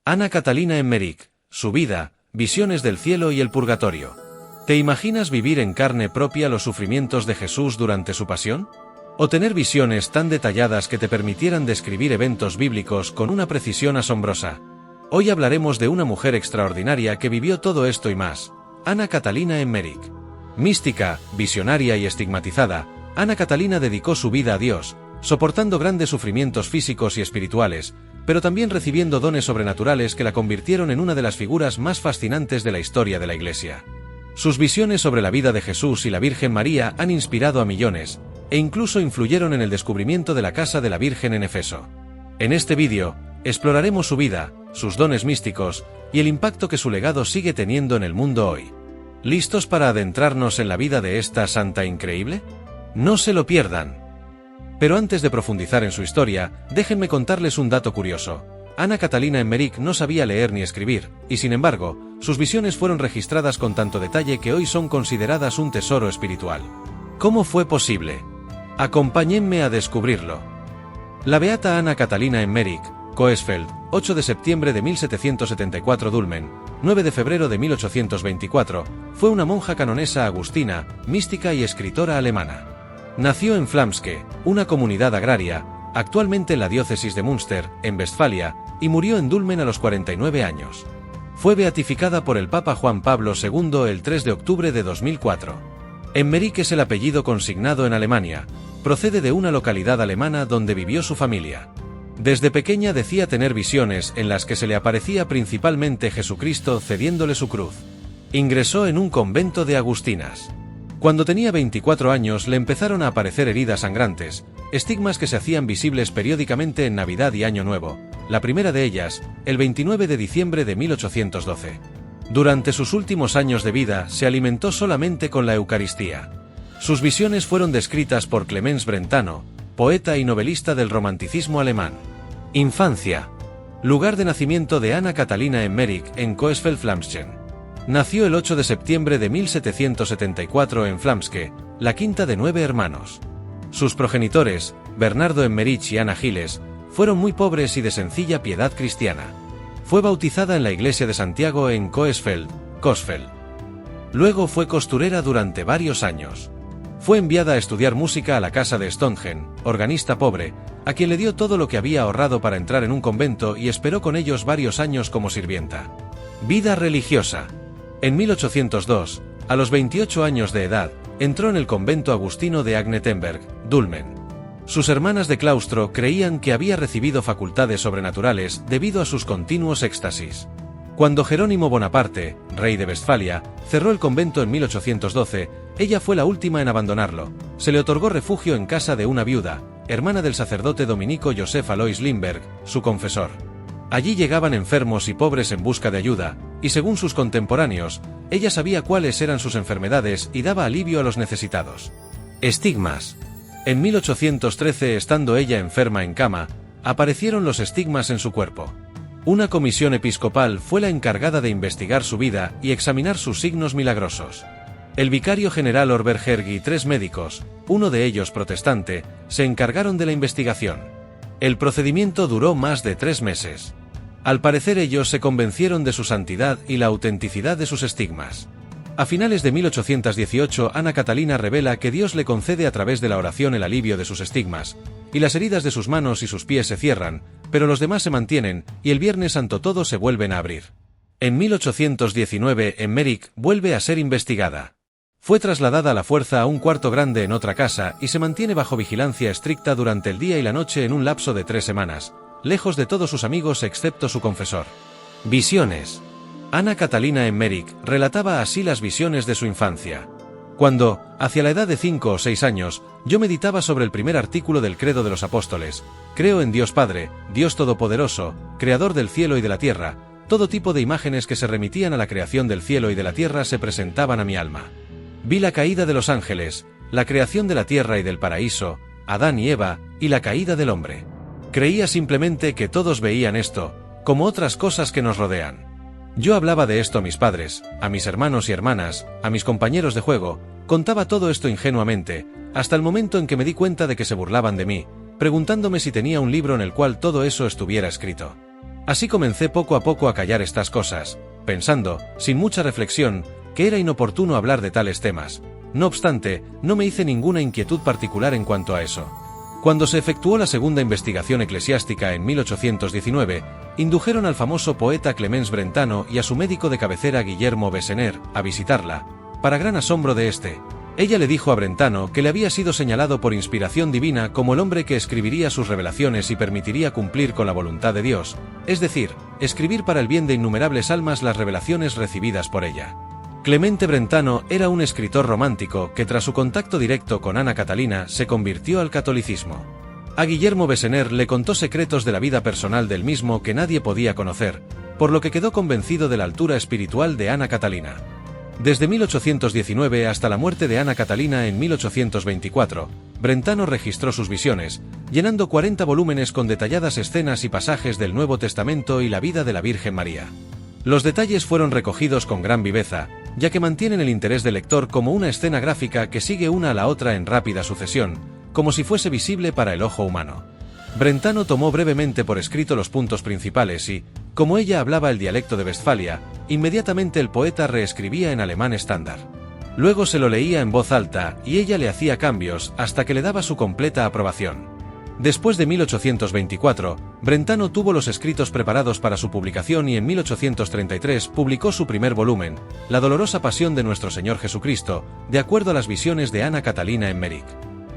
Ana Catalina Emmerich, su vida, visiones del cielo y el purgatorio. ¿Te imaginas vivir en carne propia los sufrimientos de Jesús durante su pasión? ¿O tener visiones tan detalladas que te permitieran describir eventos bíblicos con una precisión asombrosa? Hoy hablaremos de una mujer extraordinaria que vivió todo esto y más, Ana Catalina Emmerich. Mística, visionaria y estigmatizada, Ana Catalina dedicó su vida a Dios, soportando grandes sufrimientos físicos y espirituales, pero también recibiendo dones sobrenaturales que la convirtieron en una de las figuras más fascinantes de la historia de la Iglesia. Sus visiones sobre la vida de Jesús y la Virgen María han inspirado a millones, e incluso influyeron en el descubrimiento de la Casa de la Virgen en Efeso. En este vídeo, exploraremos su vida, sus dones místicos, y el impacto que su legado sigue teniendo en el mundo hoy. ¿Listos para adentrarnos en la vida de esta santa increíble? No se lo pierdan. Pero antes de profundizar en su historia, déjenme contarles un dato curioso. Ana Catalina Emmerich no sabía leer ni escribir, y sin embargo, sus visiones fueron registradas con tanto detalle que hoy son consideradas un tesoro espiritual. ¿Cómo fue posible? Acompáñenme a descubrirlo. La beata Ana Catalina Emmerich, Coesfeld, 8 de septiembre de 1774 Dulmen, 9 de febrero de 1824, fue una monja canonesa agustina, mística y escritora alemana. Nació en Flamske, una comunidad agraria, actualmente en la diócesis de Münster, en Westfalia, y murió en Dulmen a los 49 años. Fue beatificada por el Papa Juan Pablo II el 3 de octubre de 2004. Emmerich es el apellido consignado en Alemania, procede de una localidad alemana donde vivió su familia. Desde pequeña decía tener visiones en las que se le aparecía principalmente Jesucristo cediéndole su cruz. Ingresó en un convento de agustinas. Cuando tenía 24 años le empezaron a aparecer heridas sangrantes, estigmas que se hacían visibles periódicamente en Navidad y Año Nuevo, la primera de ellas, el 29 de diciembre de 1812. Durante sus últimos años de vida se alimentó solamente con la Eucaristía. Sus visiones fueron descritas por Clemens Brentano, poeta y novelista del romanticismo alemán. Infancia. Lugar de nacimiento de Ana Catalina Emmerich en Coesfeld-Flamschen. Nació el 8 de septiembre de 1774 en Flamske, la quinta de 9 hermanos. Sus progenitores, Bernardo Emmerich y Ana Giles, fueron muy pobres y de sencilla piedad cristiana. Fue bautizada en la iglesia de Santiago en Coesfeld, Coesfeld. Luego fue costurera durante varios años. Fue enviada a estudiar música a la casa de Stongen, organista pobre, a quien le dio todo lo que había ahorrado para entrar en un convento y esperó con ellos varios años como sirvienta. Vida religiosa. En 1802, a los 28 años de edad, entró en el convento agustino de Agnetenberg, Dulmen. Sus hermanas de claustro creían que había recibido facultades sobrenaturales debido a sus continuos éxtasis. Cuando Jerónimo Bonaparte, rey de Westfalia, cerró el convento en 1812, ella fue la última en abandonarlo. Se le otorgó refugio en casa de una viuda, hermana del sacerdote dominico Joseph Alois Limberg, su confesor. Allí llegaban enfermos y pobres en busca de ayuda, y según sus contemporáneos, ella sabía cuáles eran sus enfermedades y daba alivio a los necesitados. Estigmas. En 1813, estando ella enferma en cama, aparecieron los estigmas en su cuerpo. Una comisión episcopal fue la encargada de investigar su vida y examinar sus signos milagrosos. El vicario general Orberger y 3 médicos, uno de ellos protestante, se encargaron de la investigación. El procedimiento duró más de 3 meses. Al parecer ellos se convencieron de su santidad y la autenticidad de sus estigmas. A finales de 1818 Ana Catalina revela que Dios le concede a través de la oración el alivio de sus estigmas, y las heridas de sus manos y sus pies se cierran, pero los demás se mantienen, y el Viernes Santo todos se vuelven a abrir. En 1819 Emmerich vuelve a ser investigada. Fue trasladada a la fuerza a un cuarto grande en otra casa y se mantiene bajo vigilancia estricta durante el día y la noche en un lapso de 3 semanas, lejos de todos sus amigos excepto su confesor. Visiones. Ana Catalina Emmerich relataba así las visiones de su infancia. Cuando, hacia la edad de 5 o 6 años, yo meditaba sobre el primer artículo del Credo de los Apóstoles: creo en Dios Padre, Dios Todopoderoso, Creador del cielo y de la tierra. Todo tipo de imágenes que se remitían a la creación del cielo y de la tierra se presentaban a mi alma. Vi la caída de los ángeles, la creación de la tierra y del paraíso, Adán y Eva, y la caída del hombre. Creía simplemente que todos veían esto, como otras cosas que nos rodean. Yo hablaba de esto a mis padres, a mis hermanos y hermanas, a mis compañeros de juego, contaba todo esto ingenuamente, hasta el momento en que me di cuenta de que se burlaban de mí, preguntándome si tenía un libro en el cual todo eso estuviera escrito. Así comencé poco a poco a callar estas cosas, pensando, sin mucha reflexión, que era inoportuno hablar de tales temas. No obstante, no me hice ninguna inquietud particular en cuanto a eso. Cuando se efectuó la segunda investigación eclesiástica en 1819, indujeron al famoso poeta Clemens Brentano y a su médico de cabecera Guillermo Bessener a visitarla. Para gran asombro de este, ella le dijo a Brentano que le había sido señalado por inspiración divina como el hombre que escribiría sus revelaciones y permitiría cumplir con la voluntad de Dios, es decir, escribir para el bien de innumerables almas las revelaciones recibidas por ella. Clemente Brentano era un escritor romántico que tras su contacto directo con Ana Catalina se convirtió al catolicismo. A Guillermo Bessener le contó secretos de la vida personal del mismo que nadie podía conocer, por lo que quedó convencido de la altura espiritual de Ana Catalina. Desde 1819 hasta la muerte de Ana Catalina en 1824, Brentano registró sus visiones, llenando 40 volúmenes con detalladas escenas y pasajes del Nuevo Testamento y la vida de la Virgen María. Los detalles fueron recogidos con gran viveza, ya que mantienen el interés del lector como una escena gráfica que sigue una a la otra en rápida sucesión, como si fuese visible para el ojo humano. Brentano tomó brevemente por escrito los puntos principales y, como ella hablaba el dialecto de Westfalia, inmediatamente el poeta reescribía en alemán estándar. Luego se lo leía en voz alta y ella le hacía cambios hasta que le daba su completa aprobación. Después de 1824, Brentano tuvo los escritos preparados para su publicación y en 1833 publicó su primer volumen, La dolorosa pasión de nuestro Señor Jesucristo, de acuerdo a las visiones de Ana Catalina Emmerich.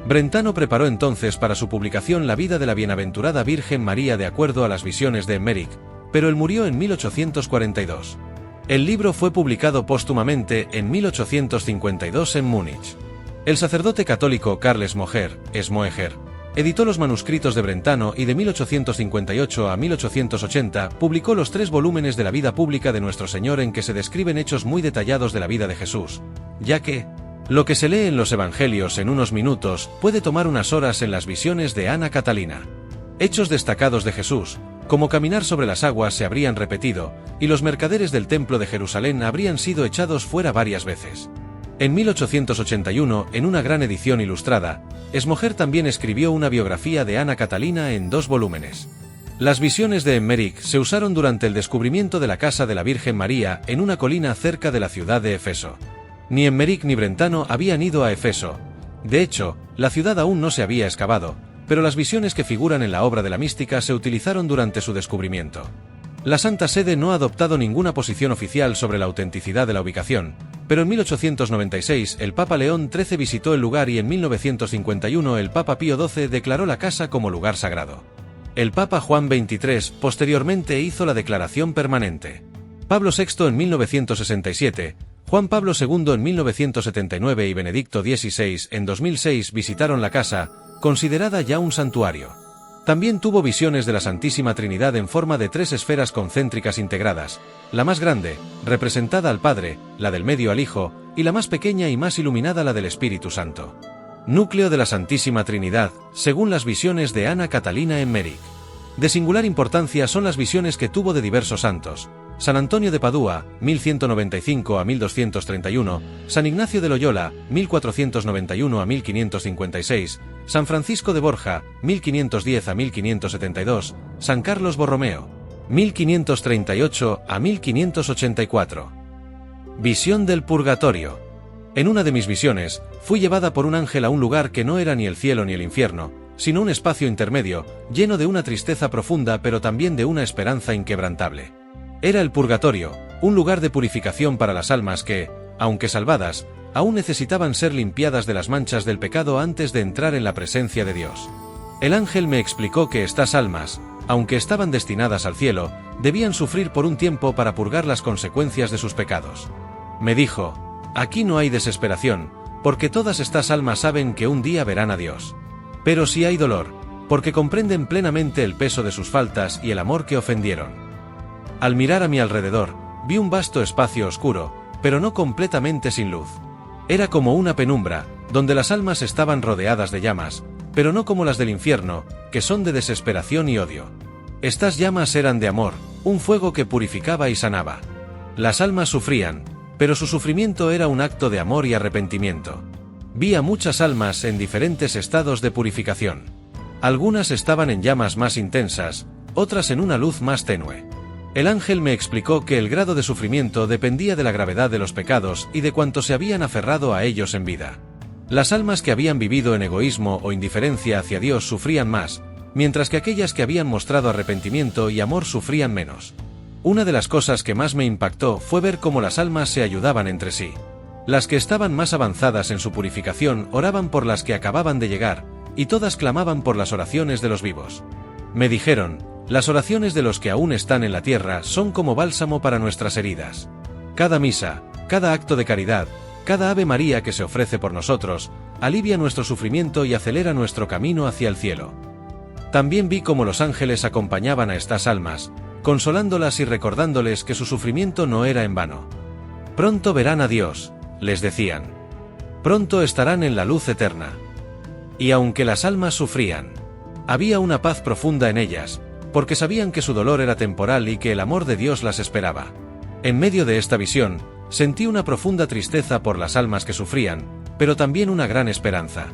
Brentano preparó entonces para su publicación la vida de la bienaventurada Virgen María de acuerdo a las visiones de Emmerich, pero él murió en 1842. El libro fue publicado póstumamente en 1852 en Múnich. El sacerdote católico Carles Moeger editó los manuscritos de Brentano y de 1858 a 1880 publicó los 3 volúmenes de la vida pública de nuestro Señor en que se describen hechos muy detallados de la vida de Jesús, ya que lo que se lee en los evangelios en unos minutos puede tomar unas horas en las visiones de Ana Catalina. Hechos destacados de Jesús, como caminar sobre las aguas se habrían repetido, y los mercaderes del templo de Jerusalén habrían sido echados fuera varias veces. En 1881, en una gran edición ilustrada, Moeger también escribió una biografía de Ana Catalina en 2 volúmenes. Las visiones de Emmerich se usaron durante el descubrimiento de la casa de la Virgen María en una colina cerca de la ciudad de Efeso. Ni Emmerich ni Brentano habían ido a Efeso. De hecho, la ciudad aún no se había excavado, pero las visiones que figuran en la obra de la mística se utilizaron durante su descubrimiento. La Santa Sede no ha adoptado ninguna posición oficial sobre la autenticidad de la ubicación, pero en 1896 el Papa León XIII visitó el lugar y en 1951 el Papa Pío XII declaró la casa como lugar sagrado. El Papa Juan XXIII posteriormente hizo la declaración permanente. Pablo VI en 1967, Juan Pablo II en 1979 y Benedicto XVI en 2006 visitaron la casa, considerada ya un santuario. También tuvo visiones de la Santísima Trinidad en forma de 3 esferas concéntricas integradas, la más grande, representada al Padre, la del medio al Hijo, y la más pequeña y más iluminada la del Espíritu Santo. Núcleo de la Santísima Trinidad, según las visiones de Ana Catalina Emmerich. De singular importancia son las visiones que tuvo de diversos santos: San Antonio de Padua, 1195 a 1231, San Ignacio de Loyola, 1491 a 1556, San Francisco de Borja, 1510 a 1572, San Carlos Borromeo, 1538 a 1584. Visión del Purgatorio. En una de mis visiones, fui llevada por un ángel a un lugar que no era ni el cielo ni el infierno, sino un espacio intermedio, lleno de una tristeza profunda pero también de una esperanza inquebrantable. Era el purgatorio, un lugar de purificación para las almas que, aunque salvadas, aún necesitaban ser limpiadas de las manchas del pecado antes de entrar en la presencia de Dios. El ángel me explicó que estas almas, aunque estaban destinadas al cielo, debían sufrir por un tiempo para purgar las consecuencias de sus pecados. Me dijo: aquí no hay desesperación, porque todas estas almas saben que un día verán a Dios. Pero sí hay dolor, porque comprenden plenamente el peso de sus faltas y el amor que ofendieron. Al mirar a mi alrededor, vi un vasto espacio oscuro, pero no completamente sin luz. Era como una penumbra, donde las almas estaban rodeadas de llamas, pero no como las del infierno, que son de desesperación y odio. Estas llamas eran de amor, un fuego que purificaba y sanaba. Las almas sufrían, pero su sufrimiento era un acto de amor y arrepentimiento. Vi a muchas almas en diferentes estados de purificación. Algunas estaban en llamas más intensas, otras en una luz más tenue. El ángel me explicó que el grado de sufrimiento dependía de la gravedad de los pecados y de cuánto se habían aferrado a ellos en vida. Las almas que habían vivido en egoísmo o indiferencia hacia Dios sufrían más, mientras que aquellas que habían mostrado arrepentimiento y amor sufrían menos. Una de las cosas que más me impactó fue ver cómo las almas se ayudaban entre sí. Las que estaban más avanzadas en su purificación oraban por las que acababan de llegar, y todas clamaban por las oraciones de los vivos. Me dijeron: las oraciones de los que aún están en la tierra son como bálsamo para nuestras heridas. Cada misa, cada acto de caridad, cada Ave María que se ofrece por nosotros, alivia nuestro sufrimiento y acelera nuestro camino hacia el cielo. También vi cómo los ángeles acompañaban a estas almas, consolándolas y recordándoles que su sufrimiento no era en vano. Pronto verán a Dios, les decían. Pronto estarán en la luz eterna. Y aunque las almas sufrían, había una paz profunda en ellas, porque sabían que su dolor era temporal y que el amor de Dios las esperaba. En medio de esta visión, sentí una profunda tristeza por las almas que sufrían, pero también una gran esperanza.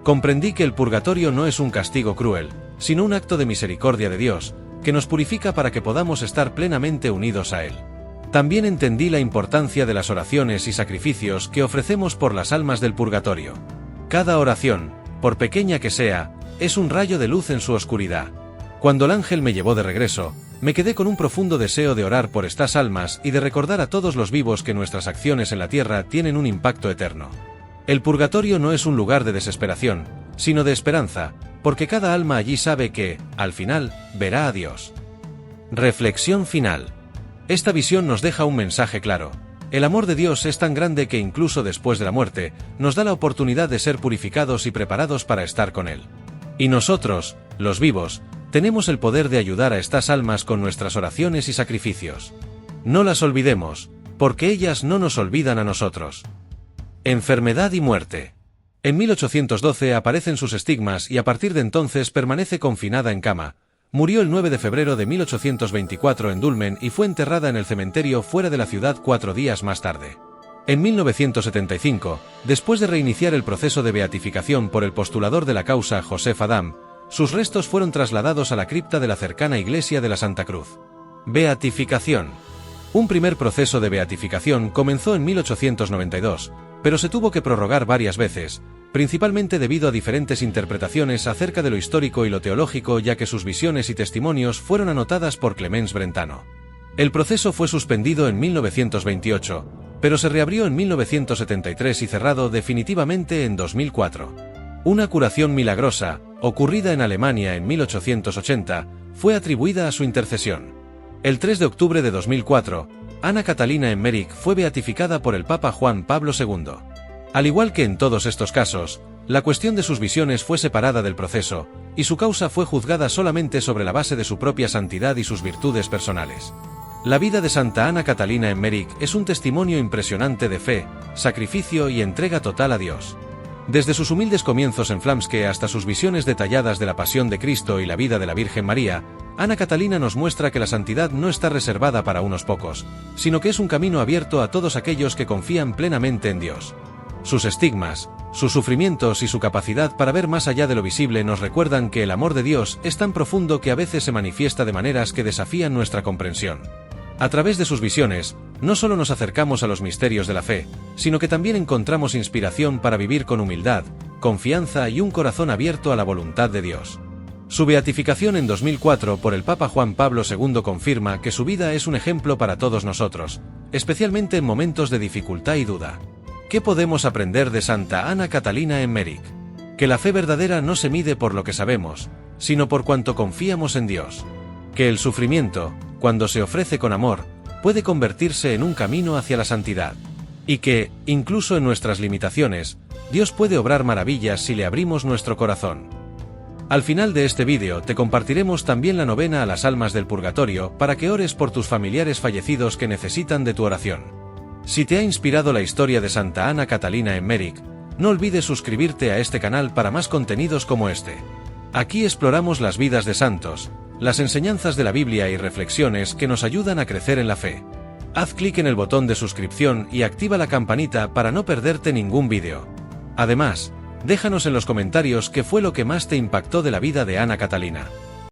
Comprendí que el purgatorio no es un castigo cruel, sino un acto de misericordia de Dios, que nos purifica para que podamos estar plenamente unidos a Él. También entendí la importancia de las oraciones y sacrificios que ofrecemos por las almas del purgatorio. Cada oración, por pequeña que sea, es un rayo de luz en su oscuridad. Cuando el ángel me llevó de regreso, me quedé con un profundo deseo de orar por estas almas y de recordar a todos los vivos que nuestras acciones en la tierra tienen un impacto eterno. El purgatorio no es un lugar de desesperación, sino de esperanza, porque cada alma allí sabe que, al final, verá a Dios. Reflexión final. Esta visión nos deja un mensaje claro. El amor de Dios es tan grande que incluso después de la muerte, nos da la oportunidad de ser purificados y preparados para estar con Él. Y nosotros, los vivos, tenemos el poder de ayudar a estas almas con nuestras oraciones y sacrificios. No las olvidemos, porque ellas no nos olvidan a nosotros. Enfermedad y muerte. En 1812 aparecen sus estigmas y a partir de entonces permanece confinada en cama. Murió el 9 de febrero de 1824 en Dulmen y fue enterrada en el cementerio fuera de la ciudad 4 días más tarde. En 1975, después de reiniciar el proceso de beatificación por el postulador de la causa Joseph Adam, sus restos fueron trasladados a la cripta de la cercana iglesia de la Santa Cruz. Beatificación. Un primer proceso de beatificación comenzó en 1892, pero se tuvo que prorrogar varias veces, principalmente debido a diferentes interpretaciones acerca de lo histórico y lo teológico, ya que sus visiones y testimonios fueron anotadas por Clemens Brentano. El proceso fue suspendido en 1928, pero se reabrió en 1973 y cerrado definitivamente en 2004. Una curación milagrosa, ocurrida en Alemania en 1880, fue atribuida a su intercesión. El 3 de octubre de 2004, Ana Catalina Emmerich fue beatificada por el Papa Juan Pablo II. Al igual que en todos estos casos, la cuestión de sus visiones fue separada del proceso, y su causa fue juzgada solamente sobre la base de su propia santidad y sus virtudes personales. La vida de Santa Ana Catalina Emmerich es un testimonio impresionante de fe, sacrificio y entrega total a Dios. Desde sus humildes comienzos en Flamske hasta sus visiones detalladas de la pasión de Cristo y la vida de la Virgen María, Ana Catalina nos muestra que la santidad no está reservada para unos pocos, sino que es un camino abierto a todos aquellos que confían plenamente en Dios. Sus estigmas, sus sufrimientos y su capacidad para ver más allá de lo visible nos recuerdan que el amor de Dios es tan profundo que a veces se manifiesta de maneras que desafían nuestra comprensión. A través de sus visiones, no solo nos acercamos a los misterios de la fe, sino que también encontramos inspiración para vivir con humildad, confianza y un corazón abierto a la voluntad de Dios. Su beatificación en 2004 por el Papa Juan Pablo II confirma que su vida es un ejemplo para todos nosotros, especialmente en momentos de dificultad y duda. ¿Qué podemos aprender de Santa Ana Catalina Emmerich? Que la fe verdadera no se mide por lo que sabemos, sino por cuanto confiamos en Dios. Que el sufrimiento, cuando se ofrece con amor, puede convertirse en un camino hacia la santidad. Y que, incluso en nuestras limitaciones, Dios puede obrar maravillas si le abrimos nuestro corazón. Al final de este vídeo te compartiremos también la novena a las almas del purgatorio para que ores por tus familiares fallecidos que necesitan de tu oración. Si te ha inspirado la historia de Santa Ana Catalina Emmerich, no olvides suscribirte a este canal para más contenidos como este. Aquí exploramos las vidas de santos, las enseñanzas de la Biblia y reflexiones que nos ayudan a crecer en la fe. Haz clic en el botón de suscripción y activa la campanita para no perderte ningún vídeo. Además, déjanos en los comentarios qué fue lo que más te impactó de la vida de Ana Catalina.